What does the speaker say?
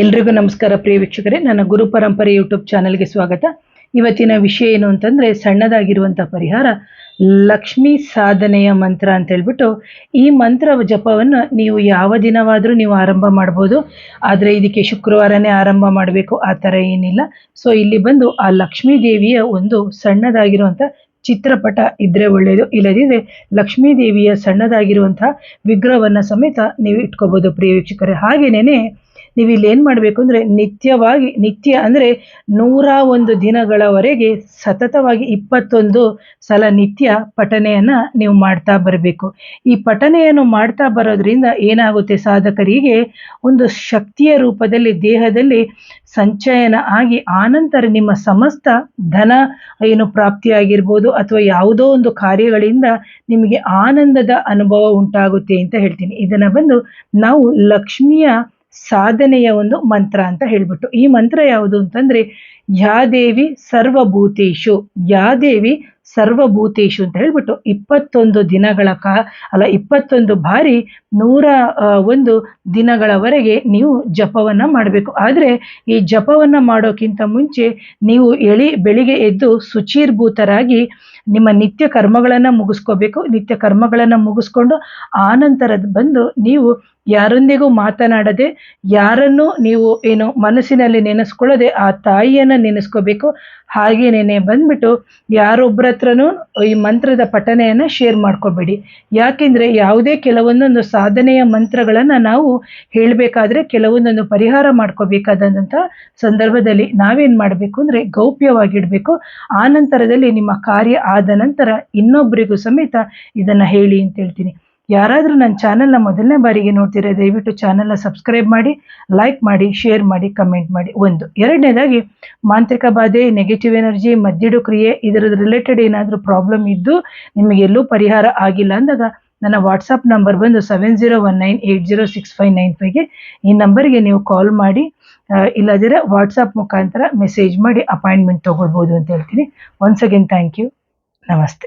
ಎಲ್ರಿಗೂ ನಮಸ್ಕಾರ ಪ್ರಿಯ ವೀಕ್ಷಕರೇ, ನನ್ನ ಗುರು ಪರಂಪರೆ ಯೂಟ್ಯೂಬ್ ಚಾನೆಲ್ಗೆ ಸ್ವಾಗತ. ಇವತ್ತಿನ ವಿಷಯ ಏನು ಅಂತಂದರೆ, ಸಣ್ಣದಾಗಿರುವಂಥ ಪರಿಹಾರ ಲಕ್ಷ್ಮೀ ಸಾಧನೆಯ ಮಂತ್ರ ಅಂತ ಹೇಳ್ಬಿಟ್ಟು, ಈ ಮಂತ್ರ ಜಪವನ್ನು ನೀವು ಯಾವ ದಿನವಾದರೂ ನೀವು ಆರಂಭ ಮಾಡ್ಬೋದು. ಆದರೆ ಇದಕ್ಕೆ ಶುಕ್ರವಾರನೇ ಆರಂಭ ಮಾಡಬೇಕು ಆ ಥರ ಏನಿಲ್ಲ. ಸೊ ಇಲ್ಲಿ ಬಂದು ಆ ಲಕ್ಷ್ಮೀ ದೇವಿಯ ಒಂದು ಸಣ್ಣದಾಗಿರುವಂಥ ಚಿತ್ರಪಟ ಇದ್ದರೆ ಒಳ್ಳೆಯದು. ಇಲ್ಲದಿದ್ದರೆ ಲಕ್ಷ್ಮೀ ದೇವಿಯ ಸಣ್ಣದಾಗಿರುವಂತಹ ವಿಗ್ರಹವನ್ನು ಸಮೇತ ನೀವು ಇಟ್ಕೋಬೋದು ಪ್ರಿಯ ವೀಕ್ಷಕರೇ. ಹಾಗೆಯೇ ನೀವು ಇಲ್ಲಿ ಏನು ಮಾಡಬೇಕು ಅಂದರೆ, ನಿತ್ಯ ಅಂದರೆ 101 ದಿನಗಳವರೆಗೆ ಸತತವಾಗಿ 21 ಸಲ ನಿತ್ಯ ಪಠನೆಯನ್ನು ನೀವು ಮಾಡ್ತಾ ಬರಬೇಕು. ಈ ಪಠನೆಯನ್ನು ಮಾಡ್ತಾ ಬರೋದ್ರಿಂದ ಏನಾಗುತ್ತೆ, ಸಾಧಕರಿಗೆ ಒಂದು ಶಕ್ತಿಯ ರೂಪದಲ್ಲಿ ದೇಹದಲ್ಲಿ ಸಂಚಯನ ಆಗಿ ಆನಂತರ ನಿಮ್ಮ ಸಮಸ್ತ ಧನ ಏನು ಪ್ರಾಪ್ತಿಯಾಗಿರ್ಬೋದು ಅಥವಾ ಯಾವುದೋ ಒಂದು ಕಾರ್ಯಗಳಿಂದ ನಿಮಗೆ ಆನಂದದ ಅನುಭವ ಉಂಟಾಗುತ್ತೆ ಅಂತ ಹೇಳ್ತೀನಿ. ಇದನ್ನು ಬಂದು ನಾವು ಲಕ್ಷ್ಮಿಯ ಸಾಧನೆಯ ಒಂದು ಮಂತ್ರ ಅಂತ ಹೇಳ್ಬಿಟ್ಟು, ಈ ಮಂತ್ರ ಯಾವುದು ಅಂತಂದ್ರೆ, ಯಾದೇವಿ ಸರ್ವಭೂತೇಶು, ಯಾದೇವಿ ಸರ್ವಭೂತೇಶು ಅಂತ ಹೇಳ್ಬಿಟ್ಟು 21 ದಿನಗಳ 21 ಬಾರಿ 101 ದಿನಗಳವರೆಗೆ ನೀವು ಜಪವನ್ನ ಮಾಡಬೇಕು. ಆದರೆ ಈ ಜಪವನ್ನ ಮಾಡೋಕ್ಕಿಂತ ಮುಂಚೆ ನೀವು ಬೆಳಿಗ್ಗೆ ಎದ್ದು ಶುಚಿರ್ಭೂತರಾಗಿ ನಿಮ್ಮ ನಿತ್ಯ ಕರ್ಮಗಳನ್ನು ಮುಗಿಸ್ಕೋಬೇಕು. ನಿತ್ಯ ಕರ್ಮಗಳನ್ನು ಮುಗಿಸ್ಕೊಂಡು ಆನಂತರದ ಬಂದು ನೀವು ಯಾರೊಂದಿಗೂ ಮಾತನಾಡದೆ, ಯಾರನ್ನು ನೀವು ಏನು ಮನಸ್ಸಿನಲ್ಲಿ ನೆನೆಸ್ಕೊಳ್ಳದೆ ಆ ತಾಯಿಯನ್ನು ನೆನೆಸ್ಕೋಬೇಕು. ಹಾಗೇನೇನೆ ಬಂದ್ಬಿಟ್ಟು ಯಾರೊಬ್ಬರ ಹತ್ರನೂ ಈ ಮಂತ್ರದ ಪಠನೆಯನ್ನು ಶೇರ್ ಮಾಡ್ಕೋಬೇಡಿ. ಯಾಕೆಂದರೆ ಯಾವುದೇ ಕೆಲವೊಂದೊಂದು ಸಾಧನೆಯ ಮಂತ್ರಗಳನ್ನು ನಾವು ಹೇಳಬೇಕಾದ್ರೆ ಕೆಲವೊಂದೊಂದು ಪರಿಹಾರ ಮಾಡ್ಕೋಬೇಕಾದಂಥ ಸಂದರ್ಭದಲ್ಲಿ ನಾವೇನು ಮಾಡಬೇಕು ಅಂದರೆ ಗೌಪ್ಯವಾಗಿಡಬೇಕು. ಆ ನಂತರದಲ್ಲಿ ನಿಮ್ಮ ಕಾರ್ಯ ಆದ ನಂತರ ಇನ್ನೊಬ್ಬರಿಗೂ ಸಮೇತ ಇದನ್ನು ಹೇಳಿ ಅಂತ ಹೇಳ್ತೀನಿ. ಯಾರಾದರೂ ನನ್ನ ಚಾನಲ್ನ ಮೊದಲನೇ ಬಾರಿಗೆ ನೋಡ್ತೀರಾ, ದಯವಿಟ್ಟು ಚಾನಲ್ನ ಸಬ್ಸ್ಕ್ರೈಬ್ ಮಾಡಿ, ಲೈಕ್ ಮಾಡಿ, ಶೇರ್ ಮಾಡಿ, ಕಮೆಂಟ್ ಮಾಡಿ. ಎರಡನೇದಾಗಿ, ಮಾಂತ್ರಿಕ ಬಾಧೆ, ನೆಗೆಟಿವ್ ಎನರ್ಜಿ, ಮದ್ದಿಡು ಕ್ರಿಯೆ, ಇದರದ್ದು ರಿಲೇಟೆಡ್ ಏನಾದರೂ ಪ್ರಾಬ್ಲಮ್ ಇದ್ದು ನಿಮಗೆಲ್ಲೂ ಪರಿಹಾರ ಆಗಿಲ್ಲ ಅಂದಾಗ ನನ್ನ ವಾಟ್ಸಪ್ ನಂಬರ್ ಬಂದು 7019806595ಗೆ ಈ ನಂಬರ್ಗೆ ನೀವು ಕಾಲ್ ಮಾಡಿ, ಇಲ್ಲದಿರ ವಾಟ್ಸಪ್ ಮುಖಾಂತರ ಮೆಸೇಜ್ ಮಾಡಿ ಅಪಾಯಿಂಟ್ಮೆಂಟ್ ತೊಗೊಳ್ಬೋದು ಅಂತ ಹೇಳ್ತೀನಿ. Once again thank you. ನಮಸ್ತೆ.